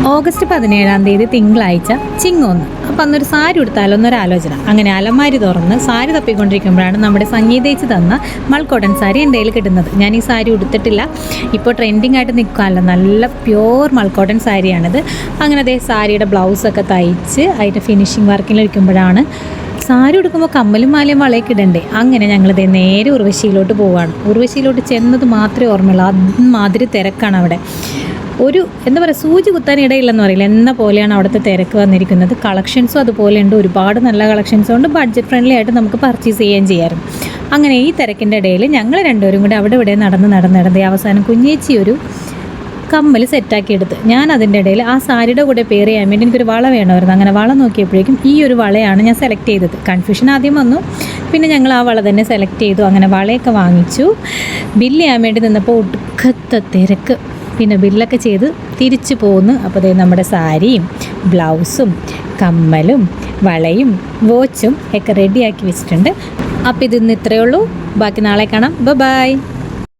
August 17-ാം തീയതി തിങ്കളാഴ്ച ചിങ്ങൊന്ന്. അപ്പം അന്നൊരു സാരി ഉടുത്താലോന്നൊരാലോചന. അങ്ങനെ അലമാരി തുറന്ന് സാരി തപ്പിക്കൊണ്ടിരിക്കുമ്പോഴാണ് നമ്മുടെ സംഗീതേച്ച് തന്ന മൾക്കോട്ടൺ സാരി എൻ്റെ കയ്യിൽ കിട്ടുന്നത്. ഞാൻ ഈ സാരി ഉടുത്തിട്ടില്ല, ഇപ്പോൾ ട്രെൻഡിങ് ആയിട്ട് നിൽക്കാമല്ലോ, നല്ല പ്യോർ മൾക്കോട്ടൺ സാരിയാണിത്. അങ്ങനെ അതേ സാരിയുടെ ബ്ലൗസൊക്കെ തയ്ച്ച് അതിൻ്റെ ഫിനിഷിങ് വർക്കിലിരിക്കുമ്പോഴാണ് സാരി ഉടുക്കുമ്പോൾ കമ്മലും മാലയും വളയൊക്കെ ഇടണ്ടേ. അങ്ങനെ ഞങ്ങളിതേ നേരെ ഉർവശിയിലോട്ട് പോവുകയാണ്. ഉർവശിയിലോട്ട് ചെന്നത് മാത്രമേ ഓർമ്മയുള്ളൂ, അതുമാതിരി തിരക്കാണ് അവിടെ. ഒരു എന്താ പറയുക, സൂചി കുത്താൻ ഇടയില്ലെന്ന് പറയില്ല എന്ന പോലെയാണ് അവിടുത്തെ തിരക്ക് വന്നിരിക്കുന്നത്. കളക്ഷൻസും അതുപോലെ ഉണ്ട്, ഒരുപാട് നല്ല കളക്ഷൻസും ഉണ്ട്. ബഡ്ജറ്റ് ഫ്രണ്ട്ലി ആയിട്ട് നമുക്ക് പർച്ചേസ് ചെയ്യുകയും ചെയ്യാമായിരുന്നു. അങ്ങനെ ഈ തിരക്കിൻ്റെ ഇടയിൽ ഞങ്ങൾ രണ്ടുപേരും കൂടി അവിടെ ഇവിടെ നടന്ന് അവസാനം കുഞ്ഞേച്ചി ഒരു കമ്മൽ സെറ്റാക്കി എടുത്ത്. ഞാൻ അതിൻ്റെ ഇടയിൽ ആ സാരിയുടെ കൂടെ പെയർ ചെയ്യാൻ വേണ്ടി എനിക്കൊരു വള വേണമായിരുന്നു. അങ്ങനെ വള നോക്കിയപ്പോഴേക്കും ഈ ഒരു വളയാണ് ഞാൻ സെലക്ട് ചെയ്തത്. കൺഫ്യൂഷൻ ആദ്യം വന്നു, പിന്നെ ഞങ്ങൾ ആ വള തന്നെ സെലക്ട് ചെയ്തു. അങ്ങനെ വളയൊക്കെ വാങ്ങിച്ചു. ബില്ല് ചെയ്യാൻ വേണ്ടി നിന്നപ്പോൾ ഒടുക്കത്തെ തിരക്ക്. പിന്നെ ബില്ലൊക്കെ ചെയ്ത് തിരിച്ചു പോന്ന്. അപ്പോൾ അതേ നമ്മുടെ സാരിയും ബ്ലൗസും കമ്മലും വളയും വാച്ചും ഒക്കെ റെഡിയാക്കി വെച്ചിട്ടുണ്ട്. അപ്പോൾ ഇതിന്ന് ഇത്രയേ ഉള്ളൂ. ബാക്കി നാളെ കാണാം. ബൈ.